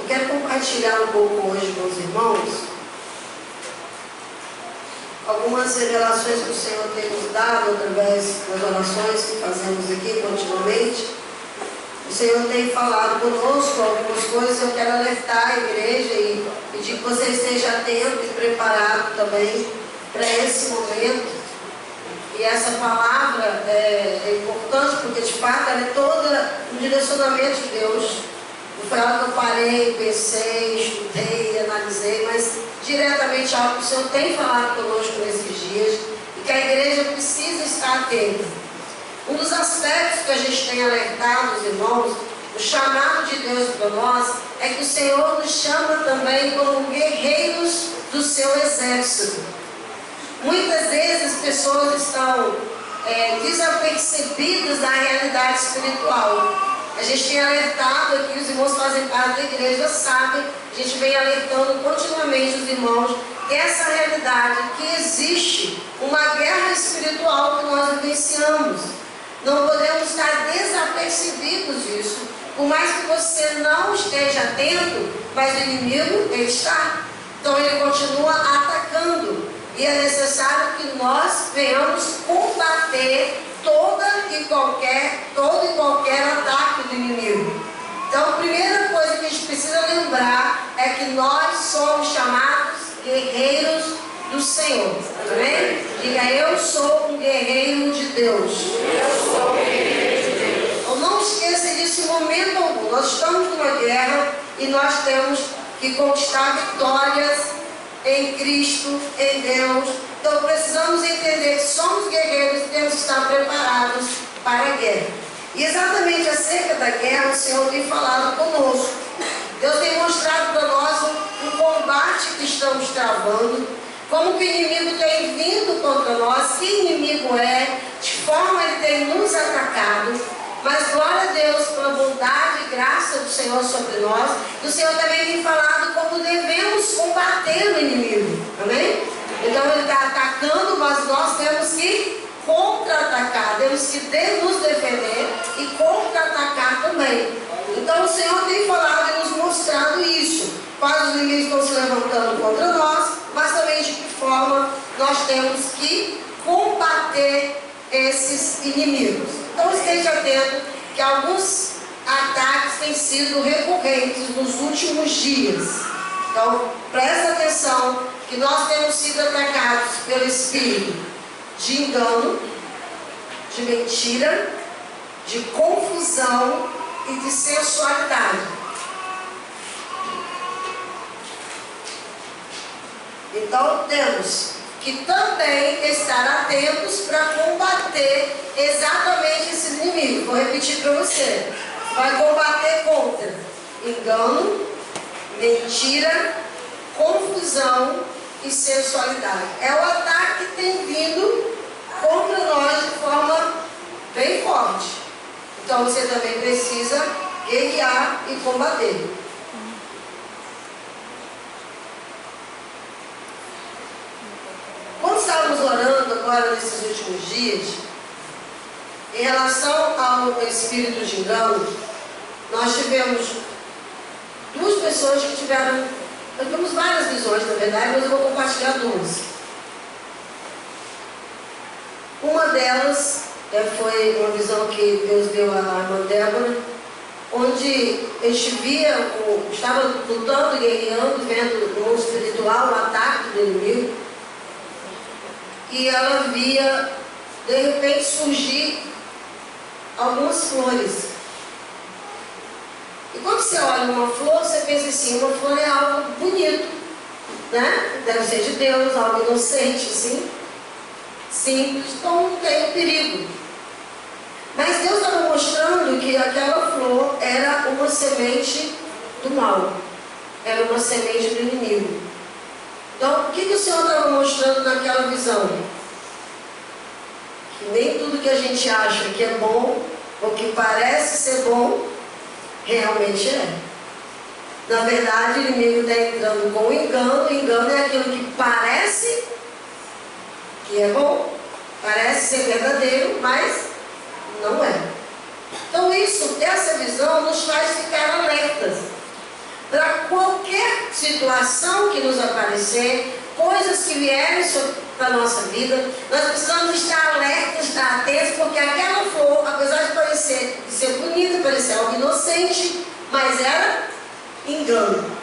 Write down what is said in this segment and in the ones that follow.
Eu quero compartilhar um pouco hoje com os irmãos algumas revelações que o Senhor tem nos dado através das orações que fazemos aqui continuamente. O Senhor tem falado conosco algumas coisas. Eu quero alertar a igreja e pedir que você esteja atento e preparado também para esse momento. E essa palavra é importante porque de fato ela é toda um direcionamento de Deus. Não foi algo que eu parei, pensei, estudei, analisei, mas diretamente algo que o Senhor tem falado conosco nesses dias e que a igreja precisa estar atenta. Um dos aspectos que a gente tem alertado os irmãos, o chamado de Deus para nós, é que o Senhor nos chama também como guerreiros do seu exército. Muitas vezes as pessoas estão desapercebidas da realidade espiritual. A gente tem alertado aqui, os irmãos fazem parte da igreja, sabem, a gente vem alertando continuamente os irmãos dessa realidade, que existe uma guerra espiritual que nós vivenciamos. Não podemos estar desapercebidos disso. Por mais que você não esteja atento, mas o inimigo, ele está. Então ele continua atacando. E é necessário que nós venhamos combater todo e qualquer ataque do inimigo. Então a primeira coisa que a gente precisa lembrar é que nós somos chamados guerreiros do Senhor. Amém? Diga, eu sou um guerreiro de Deus. Eu sou um guerreiro de Deus. Então não esqueça disso em momento algum. Nós estamos numa guerra e nós temos que conquistar vitórias em Cristo, em Deus. Então precisamos entender que somos guerreiros e temos que estar preparados para a guerra. E exatamente acerca da guerra, o Senhor tem falado conosco. Deus tem mostrado para nós um combate que estamos travando, como que o inimigo tem vindo contra nós, que inimigo é, de forma ele tem nos atacado. Mas glória a Deus pela bondade e graça do Senhor sobre nós. E o Senhor também tem falado como devemos combater o inimigo. Amém? Então ele está atacando, mas nós temos que contra-atacar. Temos que nos defender e contra-atacar também. Então o Senhor tem falado e nos mostrado isso. Quais os inimigos estão se levantando contra nós, mas também de que forma nós temos que combater esses inimigos. Então esteja atento que alguns ataques têm sido recorrentes nos últimos dias. Então presta atenção que nós temos sido atacados pelo espírito de engano, de mentira, de confusão e de sensualidade. Então temos que também estar atentos para combater exatamente esses inimigos. Vou repetir para você. Vai combater contra engano, mentira, confusão e sensualidade. É o ataque que tem vindo contra nós de forma bem forte. Então você também precisa guerrear e combater. Quando estávamos orando agora nesses últimos dias, em relação ao espírito de engano, nós tivemos duas pessoas que tiveram, nós tivemos várias visões na verdade, mas eu vou compartilhar duas. Uma delas foi uma visão que Deus deu à irmã Débora, onde a gente via, estava lutando, guerreando, vendo no mundo espiritual o ataque do inimigo. E ela via, de repente, surgir algumas flores. E quando você olha uma flor, você pensa assim, uma flor é algo bonito, né? Deve ser de Deus, algo inocente, assim, simples, então não tem perigo. Mas Deus estava mostrando que aquela flor era uma semente do mal, era uma semente do inimigo. Então, o que o Senhor estava mostrando naquela visão? Que nem tudo que a gente acha que é bom, ou que parece ser bom, realmente é. Na verdade, o inimigo está entrando com o engano. O engano é aquilo que parece que é bom, parece ser verdadeiro, mas não é. Então essa visão nos faz ficar alertas para situação que nos aparecer, coisas que vierem para a nossa vida, nós precisamos estar alertas, estar atentos, porque aquela flor, apesar de ser bonita, parecer algo inocente, mas era engano.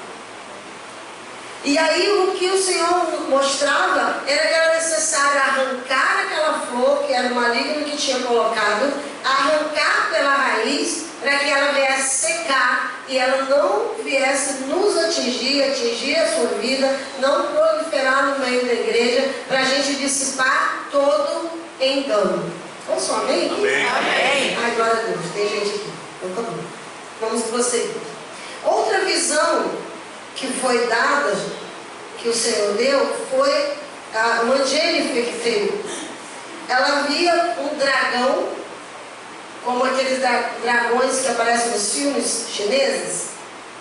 E aí o que o Senhor mostrava era que era necessário arrancar aquela flor, que era o maligno que tinha colocado, arrancar pela raiz, para que ela viesse secar e ela não viesse nos atingir a sua vida, não proliferar no meio da igreja, para a gente dissipar todo engano. Vamos só, amém? Amém. Amém. Ai, glória a Deus, tem gente aqui. Então tá bom. Vamos prosseguir. Outra visão que foi dada, que o Senhor deu, foi uma Jennifer que teve. Ela via um dragão, como aqueles dragões que aparecem nos filmes chineses,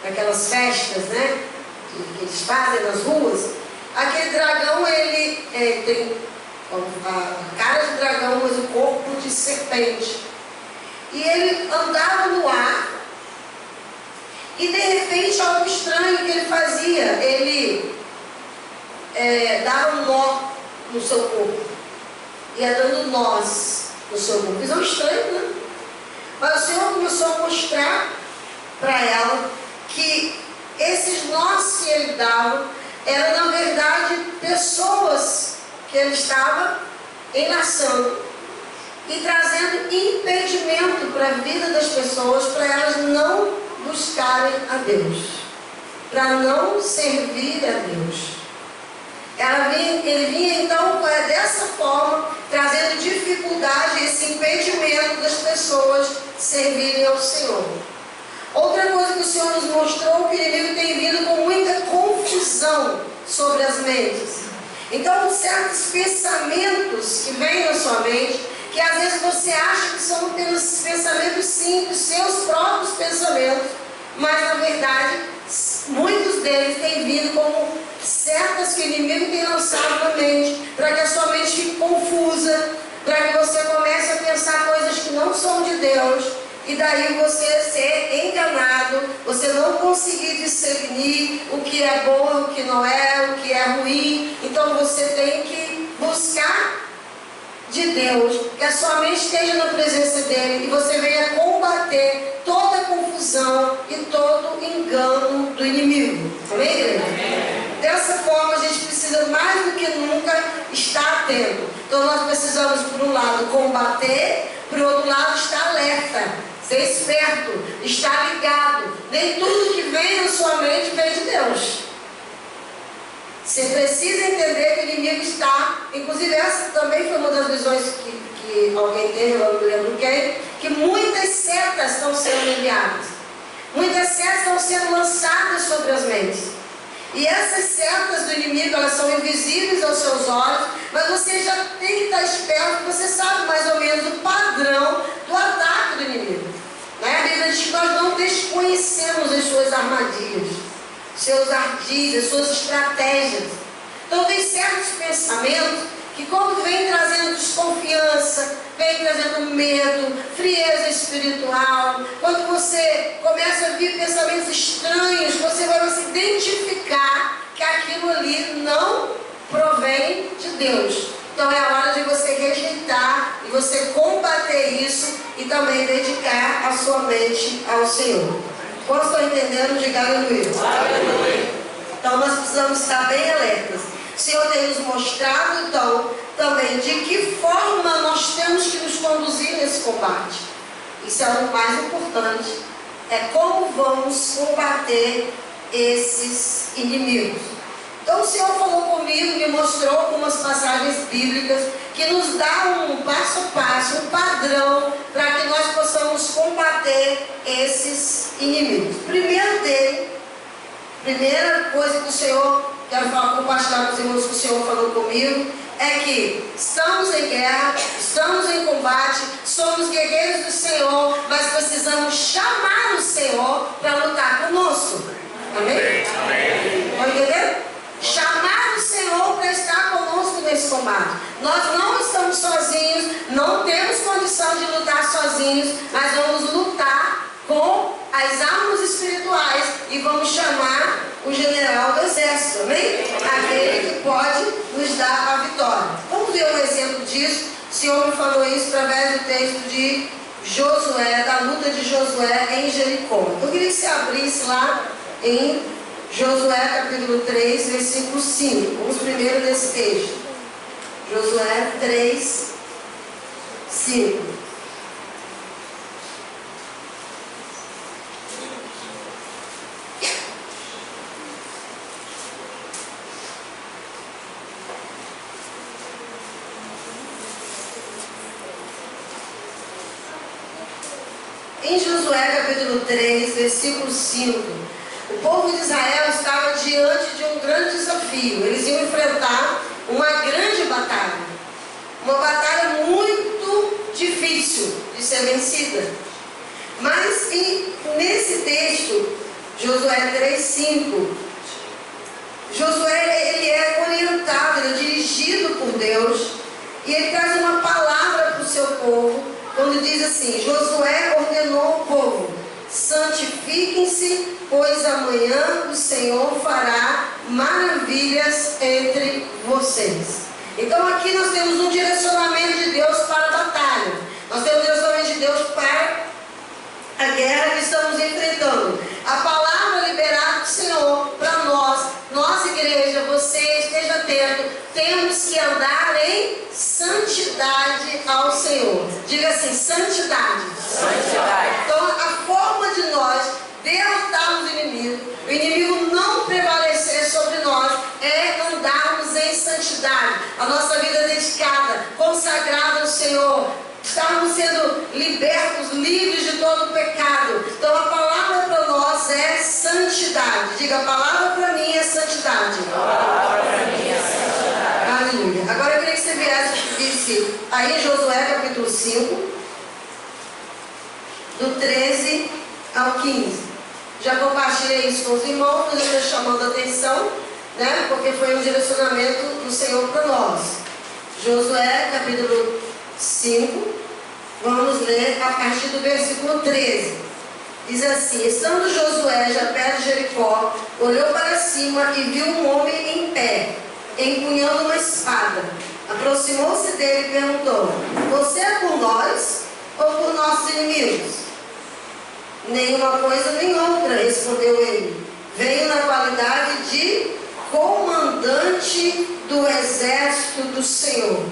naquelas festas, né, que eles fazem nas ruas. Aquele dragão, ele tem a cara de dragão, mas o corpo de serpente. E ele andava no ar. E de repente algo estranho que ele fazia, ele dava um nó no seu corpo, ia dando nós no seu corpo. Visão estranha, né? Mas o Senhor começou a mostrar para ela que esses nós que ele dava eram na verdade pessoas que ele estava enlaçando e trazendo impedimento para a vida das pessoas, para elas não buscarem a Deus, para não servir a Deus. Ele vinha então dessa forma, trazendo dificuldade, esse impedimento das pessoas servirem ao Senhor. Outra coisa que o Senhor nos mostrou, que o inimigo tem vindo com muita confusão sobre as mentes. Então, certos pensamentos que vêm na sua mente, que às vezes você acha que são apenas pensamentos simples, seus próprios pensamentos, mas na verdade, muitos deles têm vindo como setas que o inimigo tem lançado na mente, para que a sua mente fique confusa, para que você comece a pensar coisas que não são de Deus, e daí você ser enganado, você não conseguir discernir o que é bom, o que não é, o que é ruim. Então você tem que buscar de Deus, que a sua mente esteja na presença dele, e você venha combater toda a confusão e todo engano do inimigo. Amém, igreja? Amém. Dessa forma a gente precisa mais do que nunca estar atento. Então nós precisamos, por um lado, combater, por outro lado, estar alerta, ser esperto, estar ligado. Nem tudo que vem na sua mente vem de Deus. Você precisa entender que o inimigo está, inclusive essa também foi uma das visões que alguém teve, eu não me lembro quem, que muitas setas estão sendo enviadas. Muitas setas estão sendo lançadas sobre as mentes. E essas setas do inimigo, elas são invisíveis aos seus olhos, mas você já tem que estar esperto, você sabe mais ou menos o padrão do ataque do inimigo. Né? A Bíblia diz que nós não desconhecemos as suas armadilhas, seus ardis, as suas estratégias. Então tem certos pensamentos que quando vem trazendo desconfiança, vem trazendo medo, frieza espiritual, quando você começa a vir pensamentos estranhos, você vai se identificar que aquilo ali não provém de Deus. Então é a hora de você rejeitar e você combater isso e também dedicar a sua mente ao Senhor. Quando estão entendendo, diga aleluia. Então nós precisamos estar bem alertas. O Senhor tem nos mostrado, então, também de que forma nós temos que nos conduzir nesse combate. Isso é o mais importante. É como vamos combater esses inimigos. Então o Senhor falou comigo, me mostrou algumas passagens bíblicas que nos dá um passo a passo, um padrão para que nós possamos combater esses inimigos. Primeira coisa que o Senhor, quero compartilhar com os irmãos que o Senhor falou comigo, é que estamos em guerra, estamos em combate, somos guerreiros do Senhor, mas precisamos chamar o Senhor para lutar conosco. Amém? Amém. Estão entendendo? Chamar o Senhor para estar conosco nesse combate. Nós não estamos sozinhos, não temos condição de lutar sozinhos, mas vamos lutar com as armas espirituais e vamos chamar o general do Amém? Aquele que pode nos dar a vitória. Vamos ver um exemplo disso. O Senhor me falou isso através do texto de Josué, da luta de Josué em Jericó. Eu queria que você abrisse lá em Josué capítulo 3, versículo 5. Vamos primeiro nesse texto. Josué 3, 5. Em Josué capítulo 3, versículo 5, o povo de Israel estava diante de um grande desafio. Eles iam enfrentar uma grande batalha. Uma batalha muito difícil de ser vencida. Mas nesse texto, Josué 3, 5, Josué ele é orientado, ele é dirigido por Deus. E ele traz uma palavra para o seu povo. Quando diz assim: Josué ordenou ao povo: santifiquem-se, pois amanhã o Senhor fará maravilhas entre vocês. Então aqui nós temos um direcionamento de Deus para a batalha. Nós temos um direcionamento de Deus para a guerra que estamos enfrentando. A palavra liberada do Senhor para nós igreja, você esteja atento, temos que andar em santidade ao Senhor. Diga assim: santidade. Santidade. Então a forma de nós derrotarmos o inimigo não prevalecer sobre nós, é andarmos em santidade. A nossa vida dedicada, consagrada ao Senhor, estarmos sendo libertos, livres de todo o pecado. Então a palavra para nós é santidade. Diga: a palavra para mim é santidade. A palavra para mim é santidade. Aleluia. Agora eu queria que você viesse aí em Josué capítulo 5, do 13 ao 15. Já compartilhei isso com os irmãos, mas eu estou chamando a atenção, né? Porque foi um direcionamento do Senhor para nós. Josué capítulo 5, vamos ler a partir do versículo 13. Diz assim: estando Josué já perto de Jericó, olhou para cima e viu um homem em pé, empunhando uma espada. Aproximou-se dele e perguntou: você é por nós ou por nossos inimigos? Nenhuma coisa nem outra, respondeu ele. Venho na qualidade de comandante do exército do Senhor.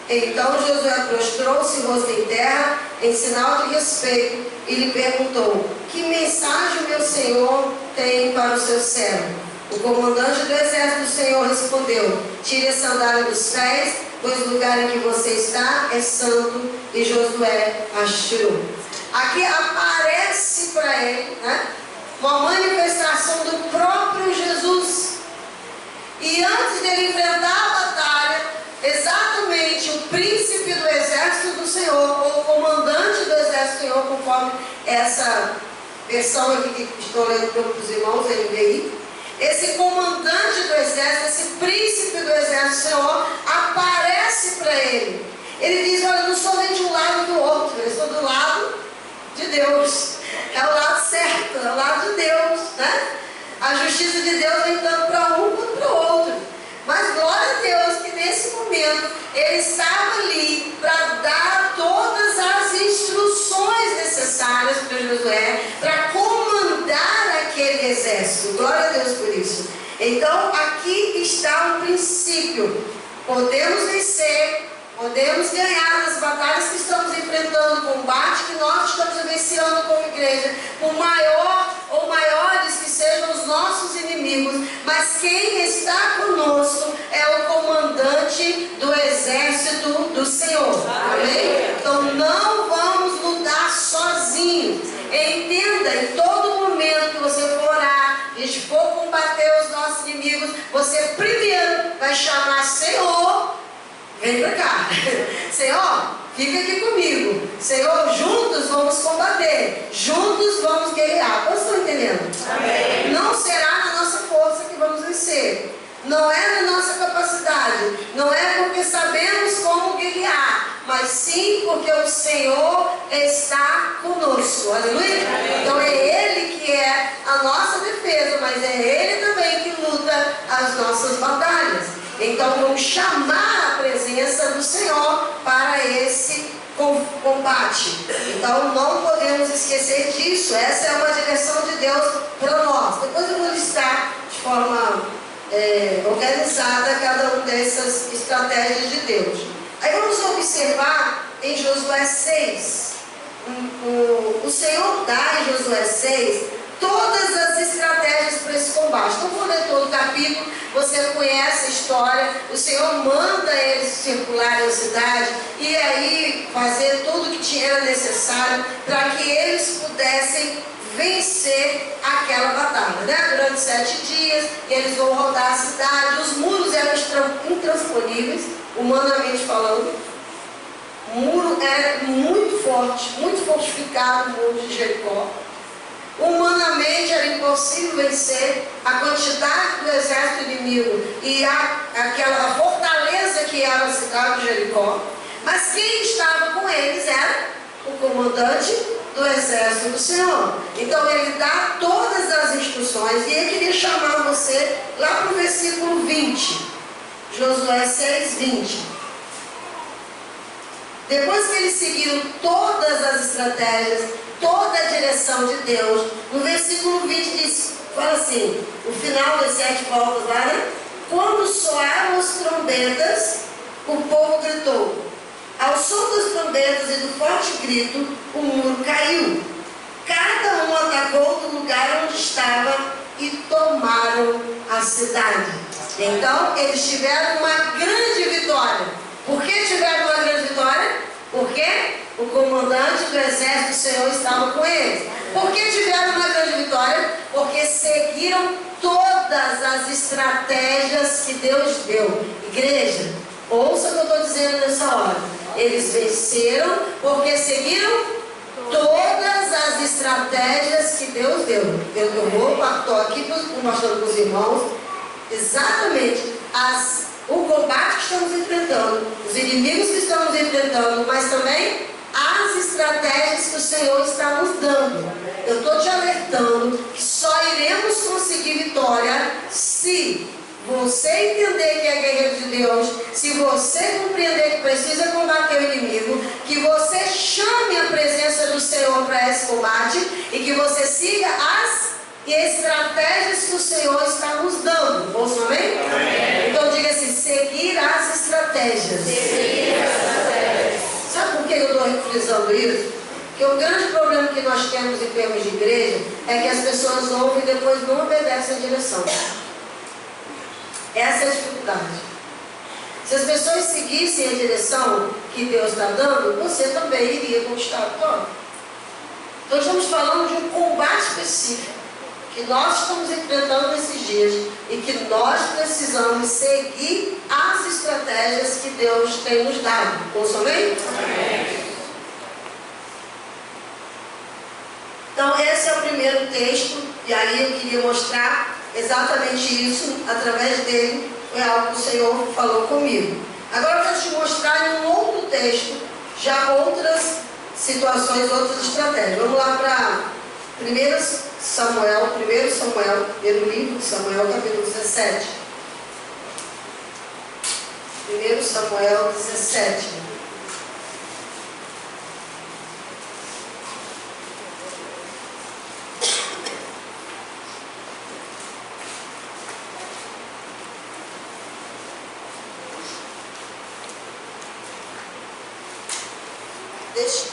Então Josué prostrou-se, rosto em terra, em sinal de respeito, e lhe perguntou: que mensagem meu Senhor tem para o seu servo? O comandante do exército do Senhor respondeu: tire a sandália dos pés, pois o lugar em que você está é santo. E Josué as tirou. Aqui aparece para ele, né, uma manifestação do próprio Jesus. E antes dele enfrentar a batalha, exatamente o príncipe do exército do Senhor, ou o comandante do exército do Senhor, conforme essa versão aqui que estou lendo para os irmãos, NVI, esse comandante do exército, esse príncipe do exército do Senhor, aparece para ele. Ele diz: olha, eu não sou nem de um lado do outro, eu sou do lado de Deus. É o lado certo, é o lado de Deus, né? A justiça de Deus vem tanto para um quanto para o outro. Mas glória a Deus que nesse momento ele estava ali para dar todas as instruções necessárias para Josué, para comandar aquele exército. Glória a Deus por isso. Então aqui está o princípio. Podemos vencer, podemos ganhar nas batalhas que estamos enfrentando, o combate que nós estamos vivenciando como igreja, por maior ou maiores que sejam os nossos inimigos, mas quem está conosco é o comandante do exército do Senhor. Amém? Então não vamos lutar sozinhos. Entenda, em todo momento que você for orar, a gente for combater os nossos inimigos, você primeiro vai chamar: Senhor, vem pra cá. Senhor, fica aqui comigo. Senhor, juntos vamos combater. Juntos vamos guerrear. Vocês estão entendendo? Amém. Não será na nossa força que vamos vencer. Não é na nossa capacidade. Não é porque sabemos como guerrear, mas sim porque o Senhor está conosco. Aleluia? Amém. Então é Ele que é a nossa defesa, mas é Ele também que luta ajuda às nossas batalhas. Então vamos chamar a presença do Senhor para esse combate. Então não podemos esquecer disso. Essa é uma direção de Deus para nós. Depois eu vou listar de forma organizada cada uma dessas estratégias de Deus. Aí vamos observar em Josué 6. O Senhor dá em Josué 6 todas as estratégias para esse combate. Não vou ler todo o capítulo, você conhece a história. O Senhor manda eles circularem a cidade e aí fazer tudo o que era necessário para que eles pudessem vencer aquela batalha, né? Durante 7 dias, eles vão rodar a cidade. Os muros eram intransponíveis, humanamente falando. O muro era muito forte, muito fortificado, o muro de Jericó. Humanamente era impossível vencer a quantidade do exército inimigo e aquela fortaleza que era a cidade de Jericó. Mas quem estava com eles era o comandante do exército do Senhor. Então ele dá todas as instruções. E eu queria chamar você lá para o versículo 20, Josué 6, 20. Depois que eles seguiram todas as estratégias, toda a direção de Deus, no versículo 20 diz, fala assim, o final das 7 voltas lá, né? Quando soaram as trombetas, o povo gritou. Ao som das trombetas e do forte grito, o muro caiu. Cada um atacou do lugar onde estava e tomaram a cidade. Então, eles tiveram uma grande vitória. Por que tiveram uma grande vitória? Porque o comandante do exército do Senhor estava com eles. Por que tiveram uma grande vitória? Porque seguiram todas as estratégias que Deus deu. Igreja, ouça o que eu estou dizendo nessa hora. Eles venceram porque seguiram todas as estratégias que Deus deu. Estou aqui mostrando para os irmãos exatamente o combate que estamos enfrentando, os inimigos que estamos enfrentando, mas também as estratégias que o Senhor está nos dando. Eu estou te alertando que só iremos conseguir vitória se você entender que é guerreiro de Deus, se você compreender que precisa combater o inimigo, que você chame a presença do Senhor para esse combate e que você siga as estratégias que o Senhor está nos dando. Ouçam, amém? Amém. Então diga assim, seguir as estratégias. Sabe por que eu estou frisando isso? Porque o grande problema que nós temos em termos de igreja é que as pessoas ouvem e depois não obedecem a direção. Essa é a dificuldade. Se as pessoas seguissem a direção que Deus está dando, você também iria conquistar a vitória. Então estamos falando de um combate específico que nós estamos enfrentando nesses dias e que nós precisamos seguir as estratégias que Deus tem nos dado. Ouçam bem? Amém. Então esse é o primeiro texto e aí eu queria mostrar exatamente isso através dele. Foi algo que o Senhor falou comigo. Agora eu quero te mostrar em um outro texto já outras situações, outras estratégias. Vamos lá para 1 Samuel, primeiro livro de Samuel, capítulo 17. 1 Samuel 17.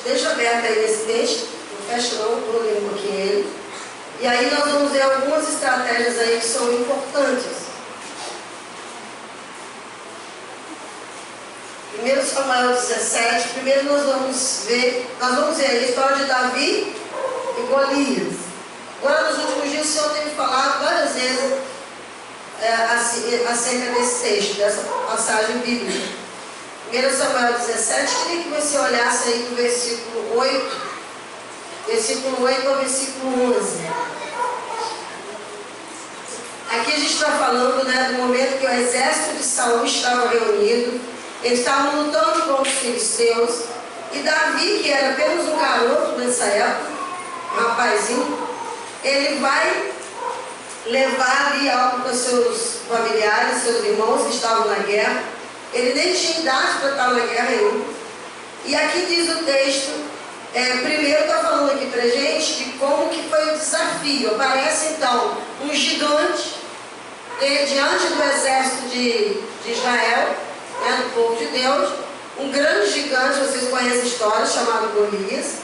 Deixa aberto aí esse texto, não fecha não, vou ler um pouquinho ele. E aí nós vamos ver algumas estratégias aí que são importantes. 1 Samuel 17, primeiro nós vamos ver a história de Davi e Golias. Agora nos últimos dias o Senhor tem me falado várias vezes acerca desse texto, dessa passagem bíblica. 1 Samuel 17, queria que você olhasse aí no versículo 8. Versículo 8 ao versículo 11. Aqui a gente está falando, né, do momento que o exército de Saul estava reunido. Eles estavam lutando contra os filisteus. E Davi, que era apenas um garoto nessa época, um rapazinho, ele vai levar ali algo para seus familiares, seus irmãos que estavam na guerra. Ele nem tinha idade para estar na guerra ainda. E aqui diz o texto, primeiro está falando aqui para a gente de como que foi o desafio. Aparece então um gigante diante do exército de Israel, né, do povo de Deus, um grande gigante, vocês conhecem a história, chamado Golias.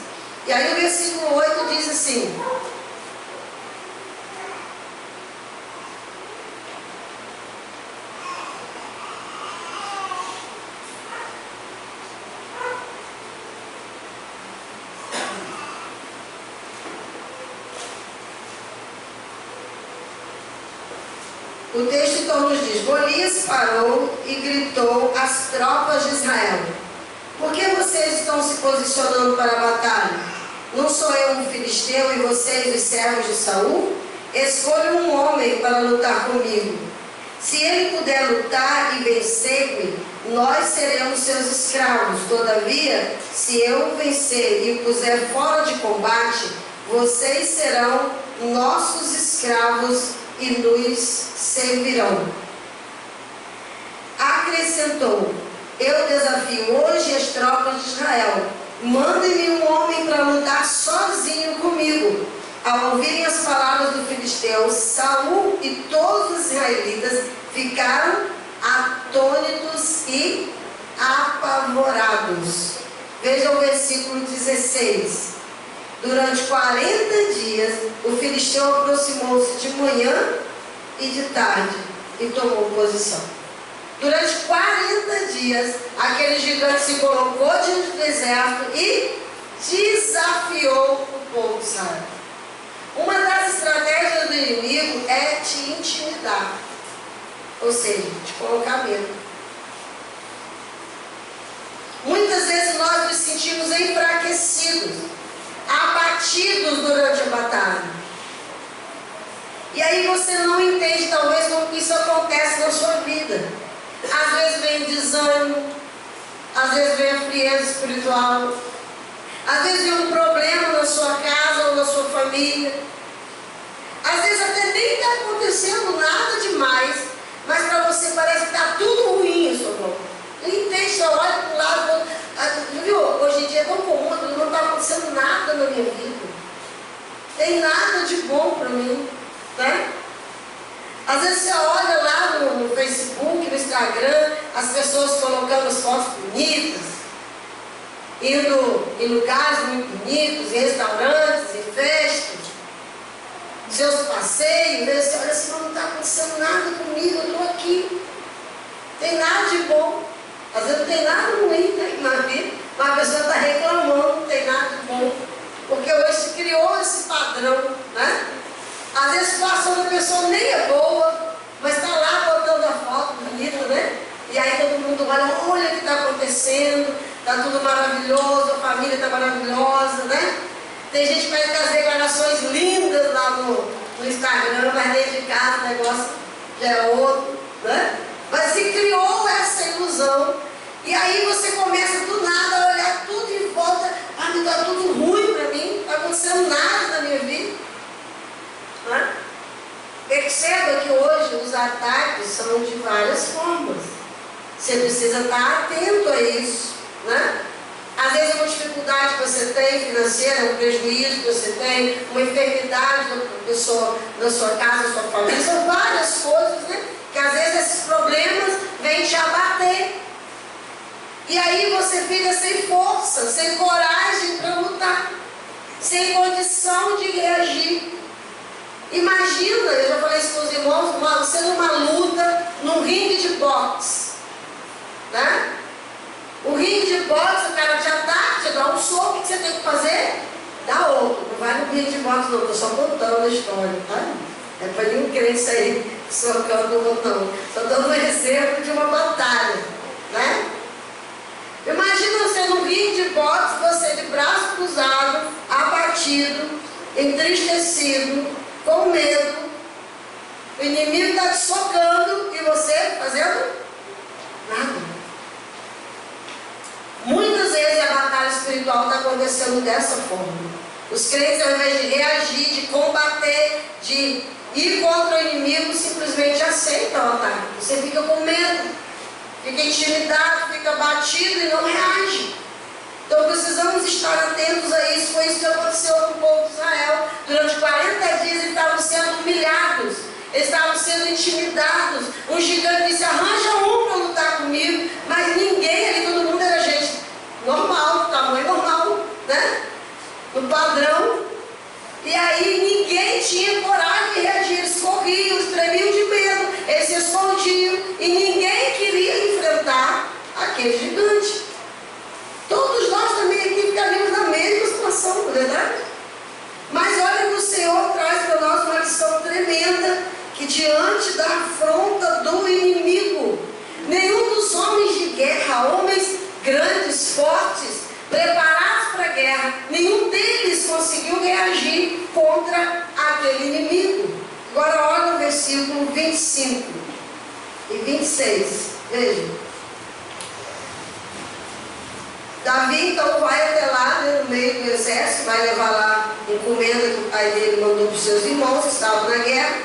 E aí o versículo 8 diz assim: o texto então nos diz: Golias parou e gritou às tropas de Israel: por que vocês estão se posicionando para a batalha? Não sou eu um filisteu e vocês os servos de Saul? Escolha um homem para lutar comigo. Se ele puder lutar e vencer-me, nós seremos seus escravos. Todavia, se eu vencer e o puser fora de combate, vocês serão nossos escravos e nos servirão. Acrescentou: eu desafio hoje as tropas de Israel. Mandem-me um homem para lutar sozinho comigo. Ao ouvirem as palavras do filisteu, Saul e todos os israelitas ficaram atônitos e apavorados. Veja o versículo 16. Durante 40 dias, o filisteu aproximou-se de manhã e de tarde e tomou posição. Durante 40 dias, aquele gigante se colocou diante do exército e desafiou o povo de Israel. Uma das estratégias do inimigo é te intimidar, ou seja, te colocar medo. Muitas vezes nós nos sentimos enfraquecidos, abatidos durante a batalha. E aí você não entende, talvez, como isso acontece na sua vida. Às vezes vem desânimo, às vezes vem a frieza espiritual, às vezes vem um problema na sua casa ou na sua família. Às vezes até nem está acontecendo nada demais, mas para você parece que está tudo ruim, seu irmão. Não entende, você olha para o lado, viu? Hoje em dia é tão comum, não está acontecendo nada na minha vida. Tem nada de bom para mim, né? Às vezes você olha lá no Facebook, no Instagram, as pessoas colocando as fotos bonitas, indo em lugares muito bonitos, em restaurantes, em festas, seus passeios, né? Você olha assim, não está acontecendo nada comigo, eu estou aqui. Tem nada de bom. Às vezes não tem nada ruim, né, na vida, mas a pessoa está reclamando, não tem nada de bom. Porque hoje se criou esse padrão, né? Às vezes a situação da pessoa nem é boa, mas está lá botando a foto bonita, né? E aí todo mundo olha o que está acontecendo, está tudo maravilhoso, a família está maravilhosa, né? Tem gente que vai fazer declarações lindas lá no Instagram, mas dentro de casa o negócio já é outro, né? Mas se criou essa ilusão, e aí você começa do nada a olhar tudo em volta, me está tudo ruim para mim, não está acontecendo nada na minha vida. Né? Perceba que hoje os ataques são de várias formas. Você precisa estar atento a isso, né? Às vezes é uma dificuldade que você tem financeira, um prejuízo que você tem, uma enfermidade da pessoa, na sua casa, na sua família, são várias coisas, né? Que às vezes esses problemas vêm te abater. E aí você fica sem força, sem coragem para lutar, sem condição de reagir. Imagina, eu já falei isso com os irmãos, você numa luta, num ringue de boxe, né? O ringue de boxe, o cara te ataca, te dá um soco, o que você tem que fazer? Dá outro. Não vai no ringue de boxe não, estou só contando a história, tá? É para nenhum crente sair socando o outro não. Só dando um exemplo de uma batalha, né? Imagina você num ringue de boxe, você de braço cruzado, abatido, entristecido, com medo, o inimigo está te socando e você fazendo nada. Muitas vezes a batalha espiritual está acontecendo dessa forma. Os crentes, ao invés de reagir, de combater, de ir contra o inimigo, simplesmente aceita o ataque. Você fica com medo, fica intimidado, fica batido e não reage. Então precisamos estar atentos a isso. Foi isso que aconteceu com o povo de Israel. Durante 40 dias eles estavam sendo humilhados, eles estavam sendo intimidados. Um gigante disse: arranja um para lutar comigo. Mas ninguém ali, todo mundo era gente normal, tamanho normal, né? No padrão. E aí ninguém tinha coragem de reagir. Eles corriam, eles tremiam de medo, eles se escondiam. E ninguém queria enfrentar aquele gigante. Todos nós também aqui ficaríamos na mesma situação, não é verdade? Mas olha que o Senhor traz para nós uma lição tremenda, que diante da afronta do inimigo, nenhum dos homens de guerra, homens grandes, fortes, preparados para a guerra, nenhum deles conseguiu reagir contra aquele inimigo. Agora olha o versículo 25 e 26, veja. Davi então vai até lá, né, no meio do exército, vai levar lá encomenda que o pai dele mandou para os seus irmãos que estavam na guerra.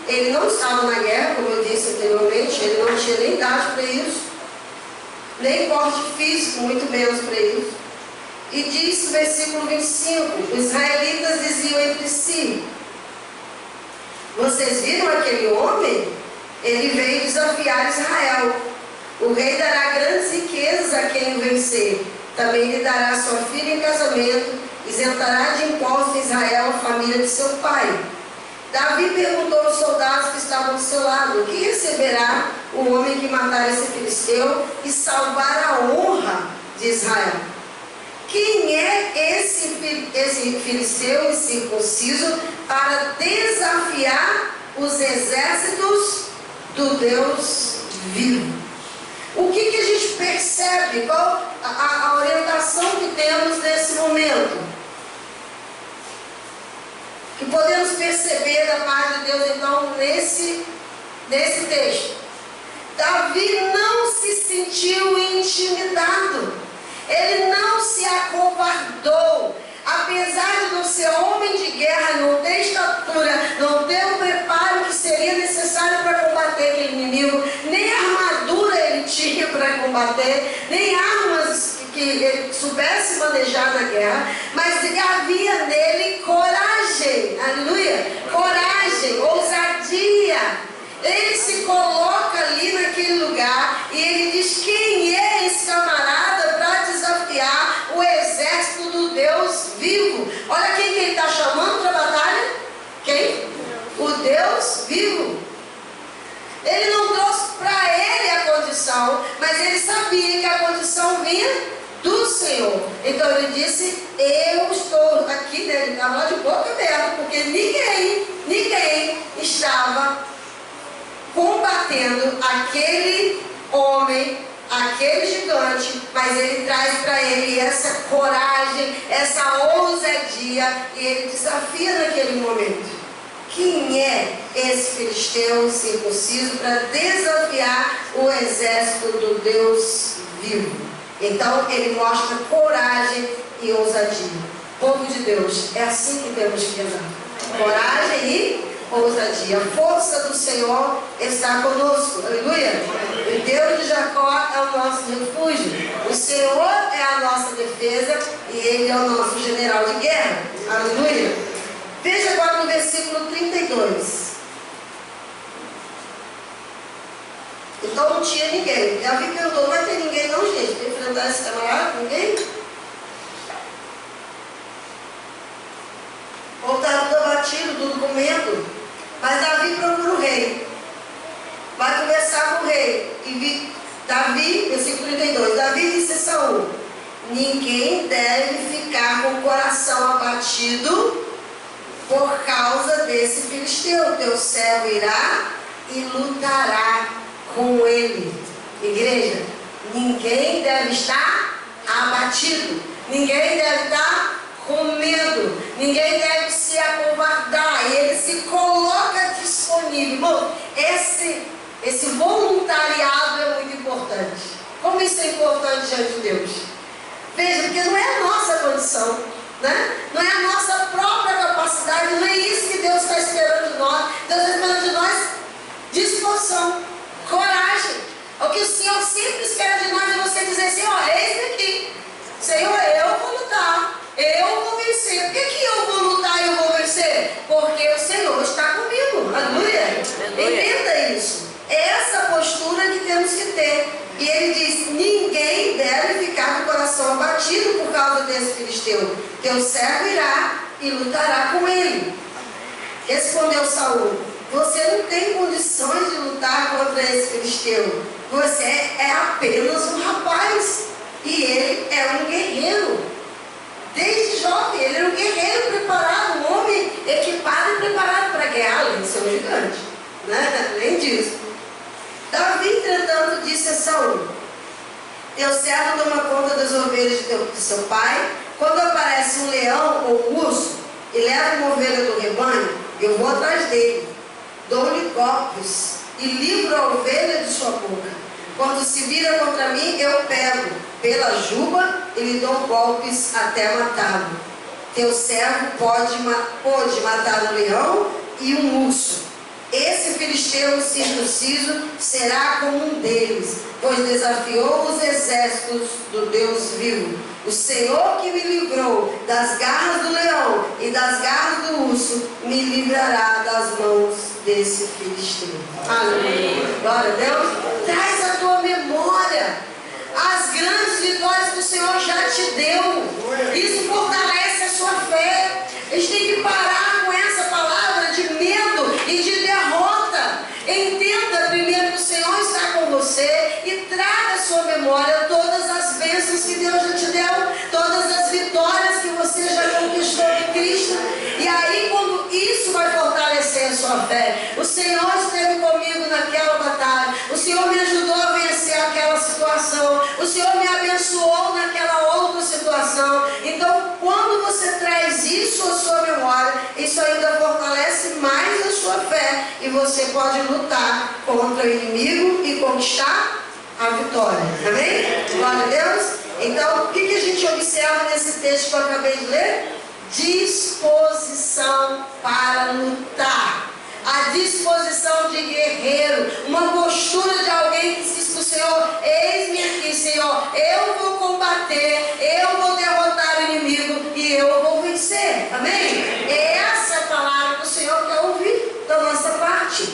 Ele não estava na guerra, como eu disse anteriormente, ele não tinha nem idade para isso, nem porte físico, muito menos para isso. E diz no versículo 25, os israelitas diziam entre si: vocês viram aquele homem? Ele veio desafiar Israel. O rei dará grandes riquezas a quem o vencer. Também lhe dará sua filha em casamento, isentará de impostos Israel a família de seu pai. Davi perguntou aos soldados que estavam do seu lado: o que receberá o homem que matar esse filisteu e salvar a honra de Israel? Quem é esse filisteu incircunciso para desafiar os exércitos do Deus vivo? O que a gente percebe? Qual a orientação que temos nesse momento? Que podemos perceber da parte de Deus, então, nesse texto. Davi não se sentiu intimidado. Ele não se acovardou. Apesar de não ser homem de guerra, não ter estatura, não ter o preparo que seria necessário para combater aquele inimigo, nem armadura ele tinha para combater, nem armas que ele soubesse manejar na guerra, mas havia nele coragem, aleluia, coragem, ousadia. Ele se coloca ali naquele lugar e ele diz: quem é esse camarada para desafiar o exército do Deus vivo? Olha quem que ele está chamando para a batalha. Quem? O Deus vivo. Ele não trouxe para ele a condição, mas ele sabia que a condição vinha do Senhor. Então ele disse: eu estou aqui, né? Ele estava lá de boca aberta, porque ninguém estava combatendo aquele homem, aquele gigante, mas ele traz para ele essa coragem, essa ousadia, e ele desafia naquele momento. Quem é esse filisteu incircunciso para desafiar o exército do Deus vivo? Então ele mostra coragem e ousadia. Povo de Deus, é assim que temos que andar. Coragem e ousadia. A força do Senhor está conosco. Aleluia. O Deus de Jacó é o nosso refúgio. O Senhor é a nossa defesa e Ele é o nosso general de guerra. Aleluia. Veja agora no versículo 32. Então não tinha ninguém. Davi perguntou: não vai ter ninguém não, gente, para enfrentar esse camarada? Ninguém? Voltaram tudo abatido, tudo com medo. Mas Davi procura o rei. Vai conversar com o rei. Davi, versículo 32. Davi disse a Saul: ninguém deve ficar com o coração abatido por causa desse filisteu. Teu servo irá e lutará com ele. Igreja, ninguém deve estar abatido. Ninguém deve estar com medo, ninguém deve se acovardar, e ele se coloca disponível. Irmão, esse voluntariado é muito importante. Como isso é importante diante de Deus? Veja, porque não é a nossa condição, né? Não é a nossa própria capacidade, não é isso que Deus está esperando de nós. Deus está esperando de nós disposição, coragem. O que o Senhor sempre espera de nós é você dizer assim: ó, eis-me aqui, Senhor, eu vou lutar, eu vou vencer. Por que eu vou lutar e eu vou vencer? Porque o Senhor está comigo. Aleluia. Entenda isso. É essa postura que temos que ter. E ele diz: ninguém deve ficar com o coração abatido por causa desse filisteu. Teu servo irá e lutará com ele. Respondeu Saul: você não tem condições de lutar contra esse filisteu. Você é apenas um rapaz. E ele é um guerreiro. Desde jovem, ele era um guerreiro preparado, um homem equipado e preparado para guerra, além de ser um gigante, né? Além disso. Davi, entretanto, disse a Saul: teu servo toma conta das ovelhas de seu pai. Quando aparece um leão ou um urso e leva uma ovelha do rebanho, eu vou atrás dele, dou-lhe golpes e livro a ovelha de sua boca. Quando se vira contra mim, eu pego pela juba e lhe dou golpes até matá-lo. Teu servo pôde matar um leão e um urso. Esse filisteu circunciso será como um deles, pois desafiou os exércitos do Deus vivo. O Senhor que me livrou das garras do leão e das garras do urso, me livrará das mãos desse filisteu. Aleluia. Glória a Deus. Traz à tua memória as grandes vitórias que o Senhor já te deu. Isso fortalece a sua fé. A gente tem que parar com essa palavra de medo e de derrota. Entenda primeiro que o Senhor está com você e traga à sua memória todas as bênçãos que Deus já te deu, todas as vitórias que você já conquistou em Cristo. E aí, quando isso vai fortalecer a sua fé, o Senhor esteve comigo naquela batalha, o Senhor me ajudou a vencer aquela situação, o Senhor me abençoou naquela outra situação. Então, quando você traz isso à sua memória, isso ainda fortalece mais a sua fé e você pode lutar contra o inimigo e conquistar a vitória. Amém? Glória a Deus. Então, o que a gente observa nesse texto que eu acabei de ler? Disposição para lutar. A disposição de guerreiro, uma postura de alguém que diz para o Senhor: eis-me aqui, Senhor, eu vou combater, eu vou derrotar o inimigo e eu vou vencer. Amém? Essa é a palavra que o Senhor quer ouvir da nossa parte.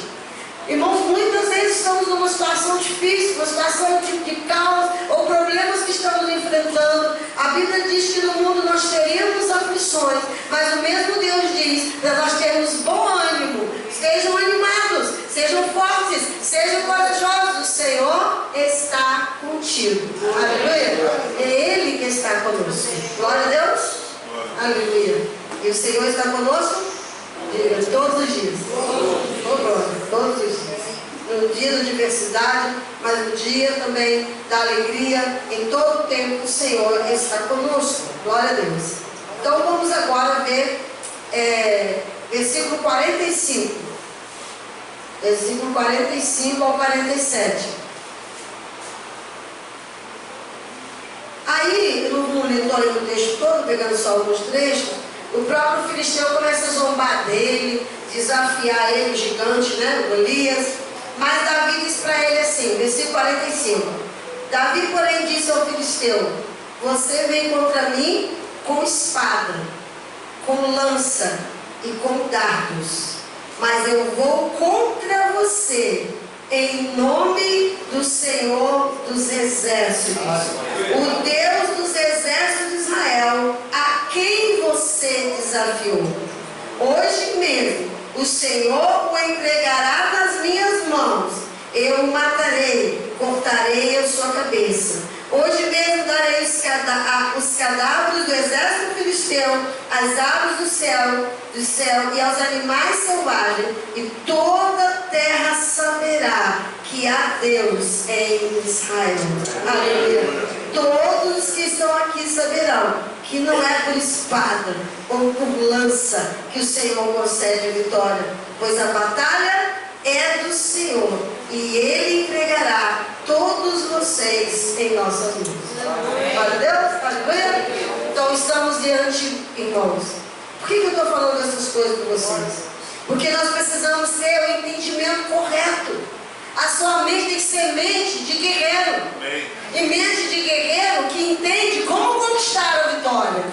Irmãos, muitas vezes estamos numa situação difícil, uma situação de caos ou problemas que estamos enfrentando. A Bíblia diz que no mundo nós teríamos aflições, mas o mesmo Deus diz para nós termos bom ânimo. Sejam animados, sejam fortes, sejam corajosos. O Senhor está contigo. Aleluia. É Ele que está conosco. Glória a Deus. Aleluia. E o Senhor está conosco? Diga, todos os dias. Todos os dias. No dia da diversidade, mas no dia também da alegria. Em todo o tempo o Senhor está conosco. Glória a Deus. Então vamos agora ver versículo 45. Versículo 45 ao 47. Aí, eu não ler o texto todo, pegando só alguns trechos, o próprio filisteu começa a zombar dele, desafiar ele, o gigante, né, o Golias. Mas Davi diz para ele assim, versículo 45. Davi, porém, disse ao filisteu: você vem contra mim com espada, com lança e com dardos, mas eu vou contra você em nome do Senhor dos Exércitos, o Deus dos exércitos de Israel, a quem você desafiou. Hoje mesmo o Senhor o entregará nas minhas mãos. Eu o matarei, cortarei a sua cabeça. Hoje mesmo darei os cadáveres do exército filisteu, às aves do céu e aos animais selvagens, e toda a terra saberá que há Deus em Israel. Aleluia. Todos os que estão aqui saberão que não é por espada ou por lança que o Senhor concede a vitória, pois a batalha é do Senhor, e Ele entregará todos vocês em nossas mãos. Glória a Deus, aleluia. Então estamos diante, irmãos? Por que eu estou falando essas coisas com vocês? Porque nós precisamos ter o entendimento correto. A sua mente tem que ser mente de guerreiro. E mente de guerreiro que entende como conquistar a vitória.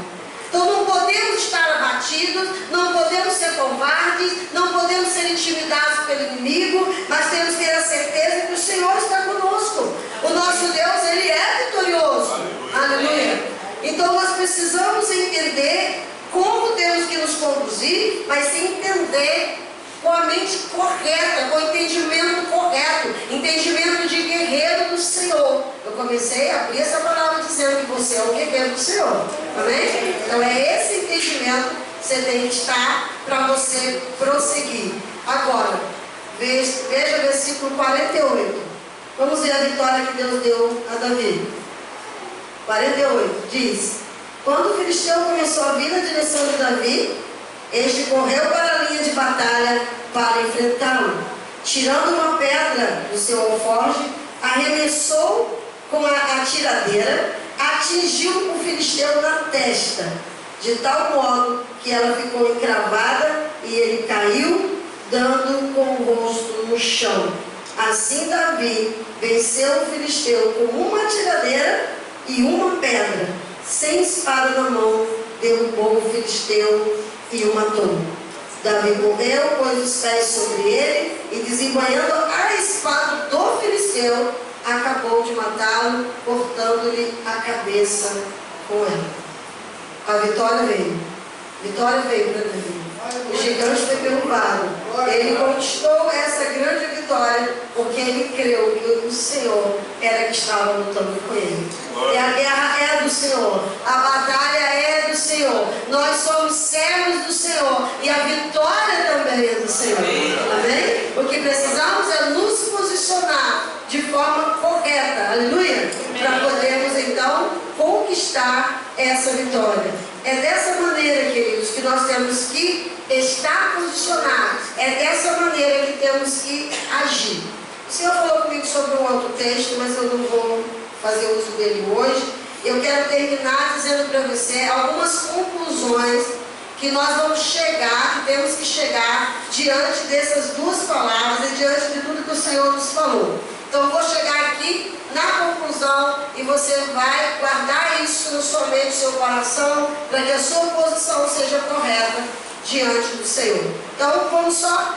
Então não podemos estar abatidos, não podemos ser covardes, não podemos ser intimidados pelo inimigo, mas temos que ter a certeza que o Senhor está conosco. O nosso Deus, Ele é vitorioso. Aleluia. Então nós precisamos entender como temos que nos conduzir, mas entender com a mente correta, com o entendimento correto, entendimento de guerreiro do Senhor. Eu comecei a abrir essa palavra dizendo que você é o guerreiro do Senhor. Amém? Então é esse entendimento que você tem que estar para você prosseguir. Agora, veja o versículo 48. Vamos ver a vitória que Deus deu a Davi. 48 diz: quando o filisteu começou a vir na direção de Davi, este correu para a linha de batalha para enfrentá-lo. Tirando uma pedra do seu alforje, arremessou com a tiradeira, atingiu o filisteu na testa, de tal modo que ela ficou encravada e ele caiu, dando com o rosto no chão. Assim Davi venceu o filisteu com uma tiradeira e uma pedra, sem espada na mão, derrubou o filisteu e o matou. Davi morreu, pôs os pés sobre ele e, desembanhando a espada do filisteu, acabou de matá-lo, cortando-lhe a cabeça com ela. A vitória veio. A vitória veio para Davi. O gigante foi derrubado. Ele conquistou essa grande vitória porque ele creu que o Senhor era que estava lutando com ele. E a guerra é do Senhor. A batalha é do Senhor. Nós somos servos do Senhor. E a vitória também é do Senhor. Amém? O que precisamos é nos posicionar de forma correta. Aleluia? Para podermos então conquistar essa vitória. É dessa maneira, queridos, que nós temos que estar posicionados. É dessa maneira que temos que agir. O Senhor falou comigo sobre um outro texto, mas eu não vou fazer uso dele hoje. Eu quero terminar dizendo para você algumas conclusões que nós vamos chegar, que temos que chegar diante dessas duas palavras e diante de tudo que o Senhor nos falou. Então eu vou chegar aqui na conclusão e você vai guardar isso na sua mente, no seu coração, para que a sua posição seja correta diante do Senhor. Então vamos só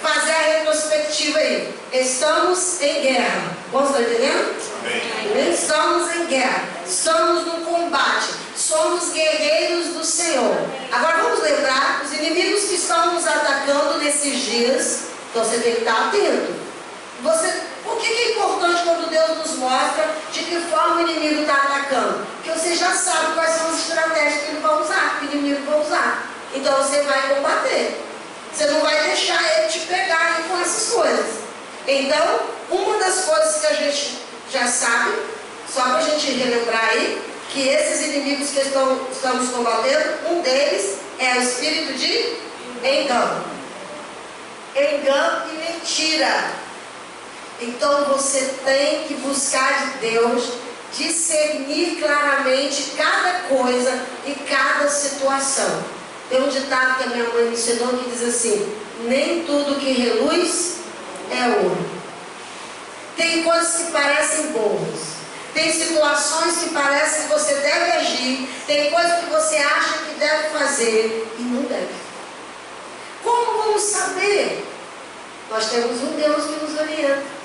fazer a retrospectiva aí. Estamos em guerra. Você está entendendo? Amém. Estamos em guerra. Estamos no combate. Somos guerreiros do Senhor. Agora vamos lembrar os inimigos que estão nos atacando nesses dias. Então você tem que estar atento. Por que é importante quando Deus nos mostra de que forma o inimigo está atacando? Porque você já sabe quais são as estratégias que ele vai usar, que o inimigo vai usar. Então você vai combater. Você não vai deixar ele te pegar com essas coisas. Então, uma das coisas que a gente já sabe, só para a gente relembrar aí, que esses inimigos que estamos combatendo, um deles é o espírito de engano. Engano e mentira. Então você tem que buscar de Deus discernir claramente cada coisa e cada situação. Tem um ditado que a minha mãe me ensinou que diz assim: nem tudo que reluz é ouro. Tem coisas que parecem boas, tem situações que parecem que você deve agir, tem coisas que você acha que deve fazer e não deve. Como vamos saber? Nós temos um Deus que nos orienta.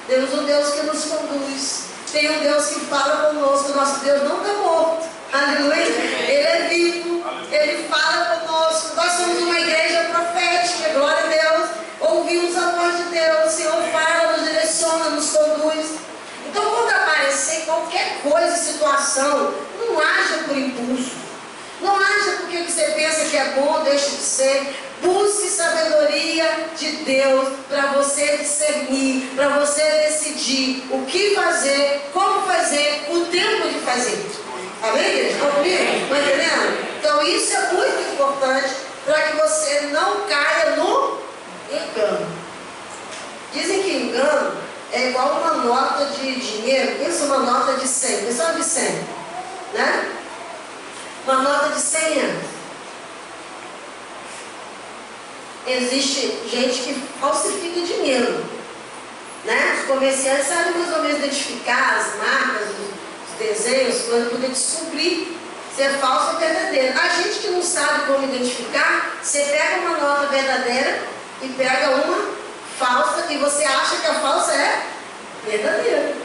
Temos um Deus que nos conduz. Tem um Deus que fala conosco. Nosso Deus não está morto. Aleluia. Ele é vivo. Ele fala conosco. Nós somos uma igreja profética. Glória a Deus. Ouvimos a voz de Deus. O Senhor fala, nos direciona, nos conduz. Então, quando aparecer qualquer coisa, situação, não haja por impulso. Não haja porque você pensa que é bom, deixa de ser. Busque sabedoria de Deus para você discernir, para você decidir o que fazer, como fazer, o tempo de fazer. Amém, igreja? Estão comigo? Estão entendendo? Então isso é muito importante para que você não caia no engano. Dizem que engano é igual uma nota de dinheiro. Pensa uma nota de 100, pessoal de 100, né? uma nota de 100 reais. Existe gente que falsifica dinheiro, né? Os comerciantes sabem mais ou menos identificar as marcas, os desenhos, para poder descobrir se é falso ou verdadeiro. A gente que não sabe como identificar, você pega uma nota verdadeira e pega uma falsa e você acha que a falsa é verdadeira.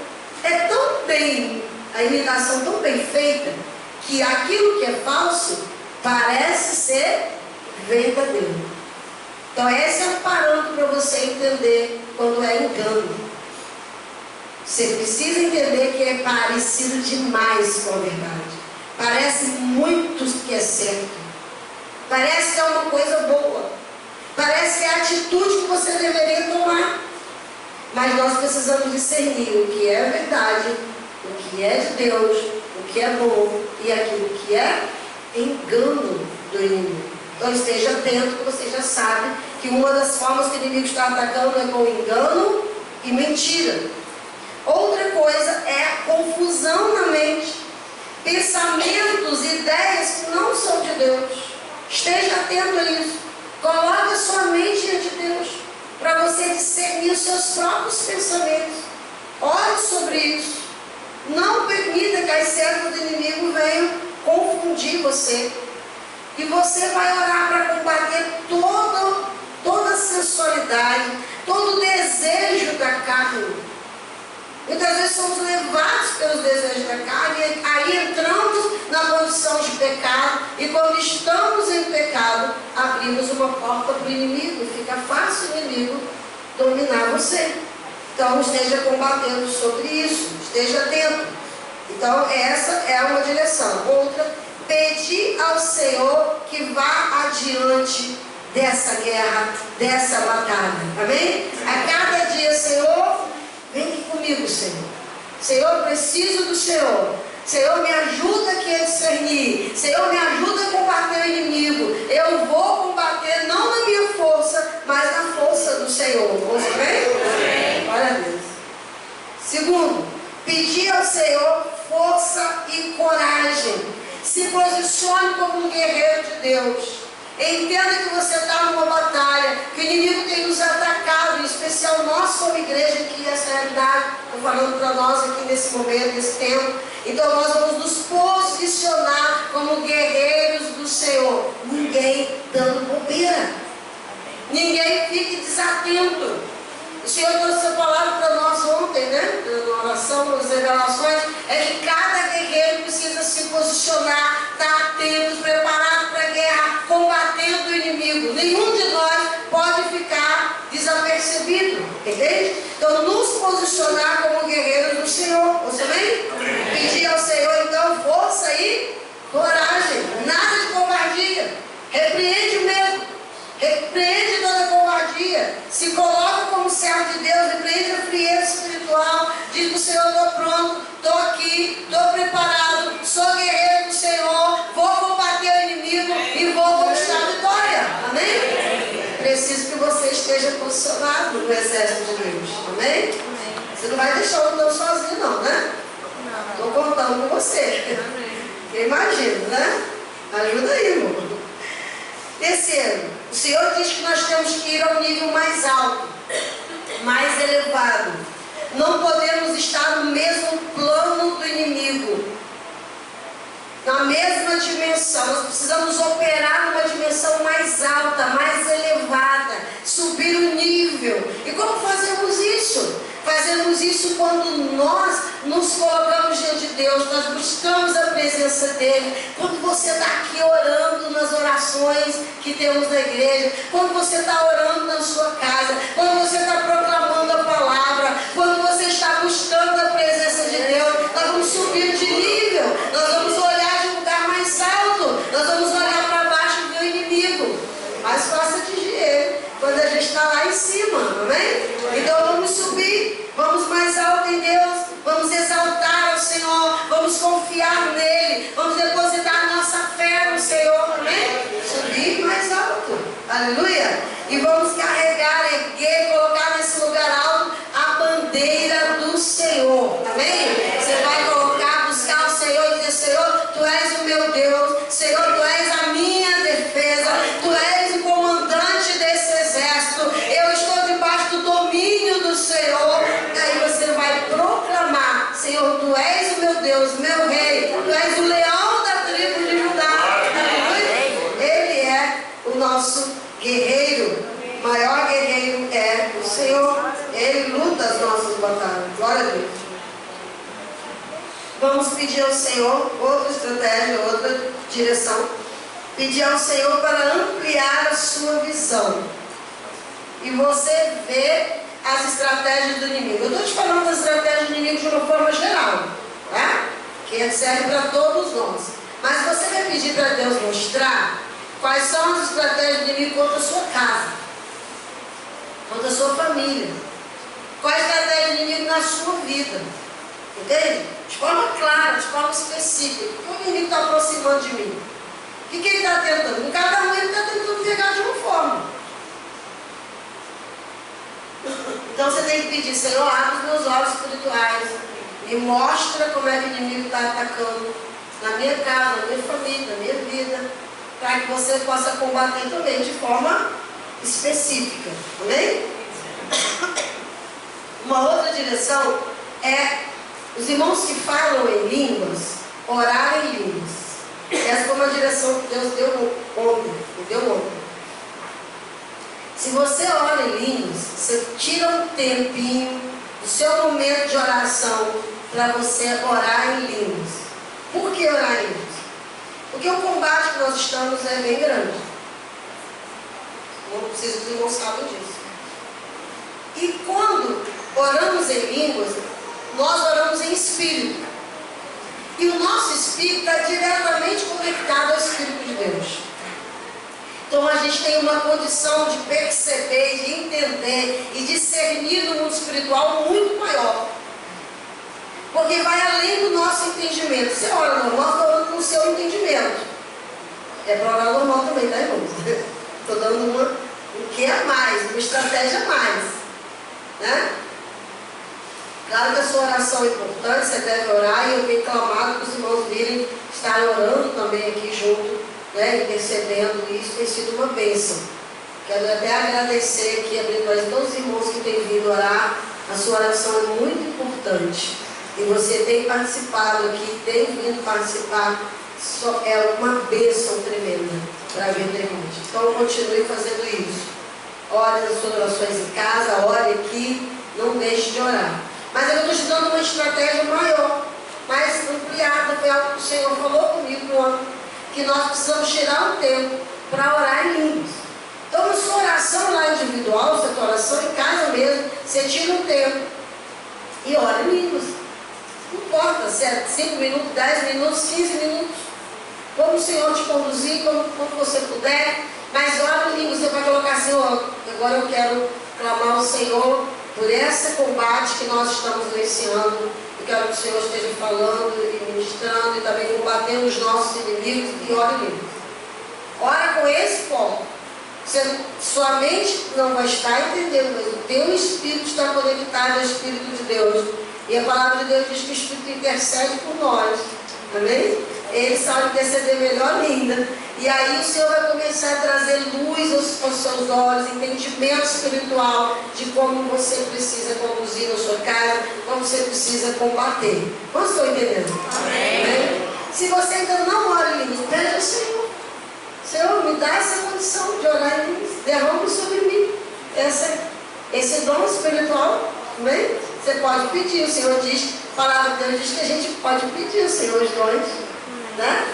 É tão bem, a imitação tão bem feita, que aquilo que é falso parece ser verdadeiro. Então esse é um parâmetro para você entender quando é engano. Você precisa entender que é parecido demais com a verdade. Parece muito que é certo. Parece que é uma coisa boa. Parece que é a atitude que você deveria tomar. Mas nós precisamos discernir o que é verdade, o que é de Deus, o que é bom e aquilo que é engano do inimigo. Então esteja atento, que você já sabe que uma das formas que o inimigo está atacando é com engano e mentira. Outra coisa é a confusão na mente, pensamentos, ideias que não são de Deus. Esteja atento a isso. Coloque a sua mente diante de Deus, para você discernir os seus próprios pensamentos. Ore sobre isso. Não permita que as servas do inimigo venham confundir você. E você vai orar para combater toda a sensualidade, todo o desejo da carne. Muitas vezes somos levados pelos desejos da carne, e aí entramos na condição de pecado, e quando estamos em pecado, abrimos uma porta para o inimigo, fica fácil o inimigo dominar você. Então esteja combatendo sobre isso, esteja atento. Então essa é uma direção. Outra, pedir ao Senhor que vá adiante dessa guerra, dessa batalha. Amém? A cada dia, Senhor, vem aqui comigo, Senhor. Senhor, eu preciso do Senhor. Senhor, me ajuda aqui a discernir. Senhor, me ajuda a combater o inimigo. Eu vou combater não na minha força, mas na força do Senhor. Vamos bem? Glória a Deus. Segundo, pedir ao Senhor força e coragem. Se posicione como um guerreiro de Deus. Entenda que você está numa batalha, que o inimigo tem nos atacado, em especial nós como igreja, que essa realidade, estou falando para nós aqui nesse momento, nesse tempo. Então nós vamos nos posicionar como guerreiros do Senhor. Ninguém dando bobeira. Ninguém fique desatento. O Senhor trouxe essa palavra para nós ontem, né? Na oração, nas revelações, é que cada guerreiro precisa se posicionar, estar atento, preparado para a guerra, combatendo o inimigo. Nenhum de nós pode ficar desapercebido, entende? Então, nos posicionar como guerreiros do Senhor. Você vem? Pedir ao Senhor, então, força e coragem. Nada de covardia. Repreende o medo. Repreende toda a covardia. Se coloca como servo de Deus. Repreende a frieza espiritual. Diz para o Senhor: estou pronto, estou aqui, estou preparado, sou guerreiro do Senhor, vou combater o inimigo e vou conquistar a vitória. Amém? Preciso que você esteja posicionado no exército de Deus. Amém? Você não vai deixar o lutão sozinho não, né? Estou contando com você. Imagina, né? Ajuda aí, irmão. Terceiro, o Senhor diz que nós temos que ir ao nível mais alto, mais elevado. Não podemos estar no mesmo plano do inimigo, na mesma dimensão. Nós precisamos operar numa dimensão mais alta, mais elevada, subir o nível. E como fazemos isso? Fazemos isso quando nós nos colocamos diante de Deus, nós buscamos a presença dEle. Quando você está aqui orando nas orações que temos na igreja, quando você está orando na sua casa, quando você está proclamando a palavra, quando você está buscando a presença de Deus, nós vamos subir de nível, nós vamos olhar de um lugar mais alto, nós vamos olhar para baixo e ver o inimigo. Mais fácil atingir ele quando a gente está lá em cima, amém? Então vamos subir, vamos mais alto em Deus, vamos exaltar ao Senhor, vamos confiar nele, vamos depositar nossa fé no Senhor, amém? Subir mais alto, aleluia! E vamos carregar, erguer Senhor, Ele luta as nossas batalhas. Glória a Deus. Vamos pedir ao Senhor outra estratégia, outra direção. Pedir ao Senhor para ampliar a sua visão. E você vê as estratégias do inimigo. Eu estou te falando das estratégias do inimigo de uma forma geral, tá? Que serve para todos nós. Mas você vai pedir para Deus mostrar quais são as estratégias do inimigo contra a sua casa, contra a sua família. Qual a estratégia do inimigo na sua vida. Entende? De forma clara, de forma específica. O que o inimigo está aproximando de mim? O que ele está tentando? Em cada um ele está tentando pegar de uma forma. Então você tem que pedir, Senhor, abre os meus olhos espirituais. Me mostra como é que o inimigo está atacando na minha casa, na minha família, na minha vida. Para que você possa combater também de forma específica. Amém? Uma outra direção é os irmãos que falam em línguas, orar em línguas. Essa foi uma direção que Deus me deu ontem. Se você ora em línguas, você tira um tempinho do seu momento de oração para você orar em línguas. Por que orar em línguas? Porque o combate que nós estamos é bem grande. Não preciso que os irmãos saibam disso. E quando oramos em línguas, nós oramos em espírito. E o nosso espírito está diretamente conectado ao Espírito de Deus. Então a gente tem uma condição de perceber, de entender e discernir no mundo espiritual muito maior. Porque vai além do nosso entendimento. Você ora normal, estou orando com o seu entendimento. É para orar normal também, tá, irmãos? Estou dando um que a mais, uma estratégia a mais. Né? Claro que a sua oração é importante, você deve orar, e eu tenho clamado para os irmãos virem estarem orando também aqui junto, né, intercedendo. Isso tem sido uma bênção. Quero até agradecer aqui, abrindo para todos os irmãos que têm vindo orar. A sua oração é muito importante. E você tem participado aqui, tem vindo participar. É uma bênção tremenda para a vida irmãos. Então continue fazendo isso. Ore nas suas orações em casa, ore aqui, não deixe de orar. Mas eu estou te dando uma estratégia maior, mais ampliada. Foi algo que o Senhor falou comigo ontem, que nós precisamos tirar um tempo para orar em línguas. Então, na sua oração lá individual, sua oração em casa mesmo, você tira um tempo e ora em línguas. Não importa se é 5 minutos, 10 minutos, 15 minutos. Como o Senhor te conduzir, como você puder. Mas ora em línguas, você vai colocar assim, ó, agora eu quero clamar ao Senhor por esse combate que nós estamos iniciando. Eu quero que o Senhor esteja falando e ministrando e também combatendo os nossos inimigos, e ora em línguas. Ora com esse foco. Sua mente não vai estar entendendo, mas o teu espírito está conectado ao Espírito de Deus. E a palavra de Deus diz que o Espírito intercede por nós. Amém? Ele sabe interceder melhor ainda. E aí o Senhor vai começar a trazer luz aos seus olhos, entendimento espiritual de como você precisa conduzir na sua casa, como você precisa combater. Quantos estão entendendo? Amém? Se você ainda não ora em línguas, pede ao Senhor. Senhor, me dá essa condição de orar em línguas. Derrama sobre mim esse dom espiritual. Amém? Você pode pedir. O Senhor diz, a palavra de Deus diz que a gente pode pedir ao Senhor os dons. Né?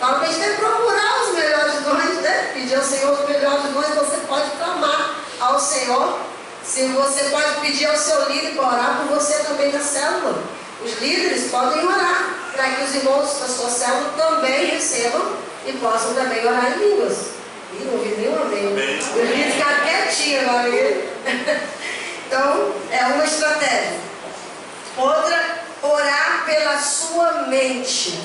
Fala que a gente tem que procurar os melhores dons, né? Pedir ao Senhor os melhores dons. Você pode clamar ao Senhor. Se você pode pedir ao seu líder para orar por você também na célula. Os líderes podem orar para que os irmãos da sua célula também recebam e possam também orar em línguas. Ih, não ouvi nenhum amém. Os líderes ficaram quietinhos agora. Então, é uma estratégia. Outra, orar pela sua mente.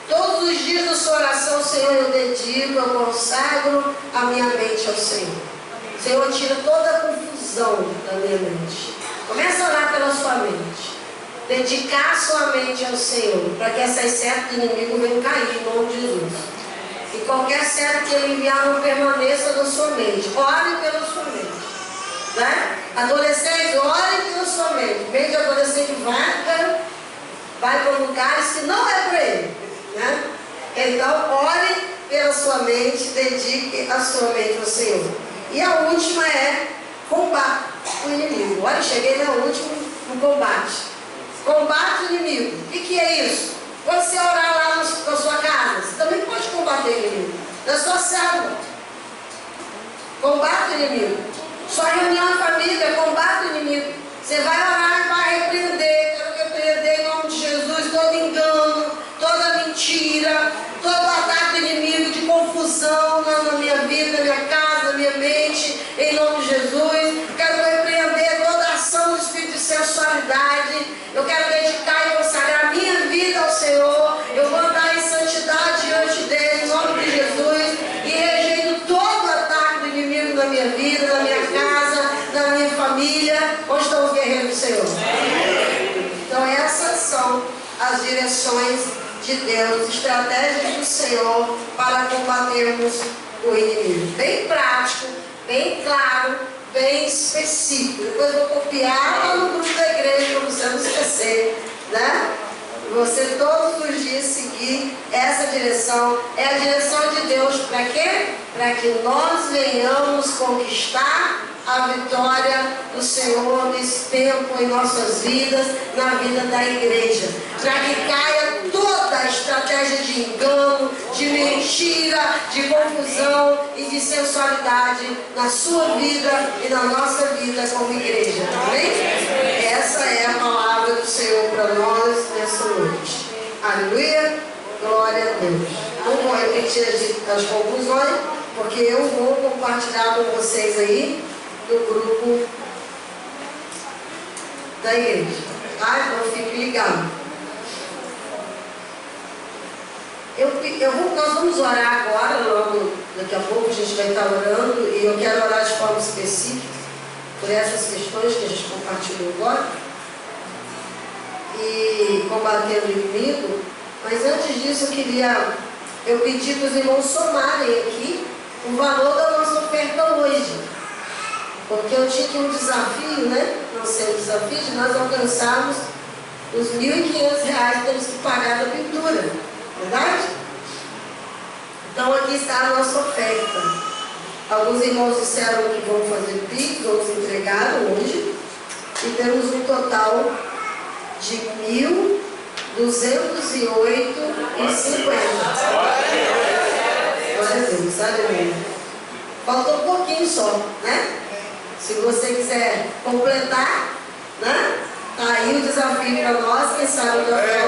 Todos os dias da sua oração, Senhor, eu dedico, eu consagro a minha mente ao Senhor. Senhor, tira toda a confusão da minha mente. Comece a orar pela sua mente. Dedicar a sua mente ao Senhor, para que essas setas do inimigo venham cair em nome de Jesus. E qualquer seta que ele enviar não permaneça na sua mente. Ore pela sua mente. Né? Adolescente, ore pela sua mente. Mente de adolescente vai para lugares que não é para ele. Né? Então, ore pela sua mente, dedique a sua mente ao Senhor. E a última é com o inimigo. Olha, cheguei no último, no combate. Combate o inimigo. O que é isso? Quando você orar lá na sua casa, você também pode combater o inimigo. Na sua célula, combate o inimigo. Sua reunião de família, combate o inimigo. Você vai orar e vai repreender. Quero repreender em nome de Jesus todo engano, toda mentira, todo ataque do inimigo de confusão na minha vida, na minha casa, na minha mente, em nome de Jesus. Quero repreender toda a ação do espírito de sensualidade. Eu quero dedicar e consagrar a minha vida ao Senhor. Eu vou andar em santidade diante dele, em nome de Jesus, e rejeito todo o ataque do inimigo na minha vida, na minha casa, na minha família. Onde estão os guerreiros do Senhor? Então essas são as direções de Deus, estratégias do Senhor para combatermos o inimigo. Bem prático, bem claro, bem específico. Depois eu vou copiar lá no grupo da igreja para você não esquecer, né? Você todos os dias seguir essa direção. É a direção de Deus para quê? Para que nós venhamos conquistar a vitória do Senhor nesse tempo em nossas vidas, na vida da igreja. Para que caia toda a estratégia de engano, de mentira, de confusão e de sensualidade na sua vida e na nossa vida como igreja. Amém? Essa é a palavra do Senhor para nós nessa noite. Aleluia, glória a Deus. Não vou repetir as conclusões, porque eu vou compartilhar com vocês aí no grupo da igreja. Tá? Então fique ligado. Nós vamos orar agora, logo, daqui a pouco a gente vai estar orando, e eu quero orar de forma específica por essas questões que a gente compartilhou agora, e combater o inimigo. Mas antes disso eu pedi para os irmãos somarem aqui o valor da nossa oferta hoje, porque eu tinha aqui um desafio, né? Não sei, o desafio de nós alcançarmos os R$ 1.500 que temos que pagar da pintura, verdade? Então aqui está a nossa oferta. Alguns irmãos disseram que vão fazer PIX, outros entregaram hoje, e temos um total de R$ 1.208,50. Glória a Deus, sabe? Faltou um pouquinho só, né? Se você quiser completar, né? Tá aí o desafio para nós, quem sabe no final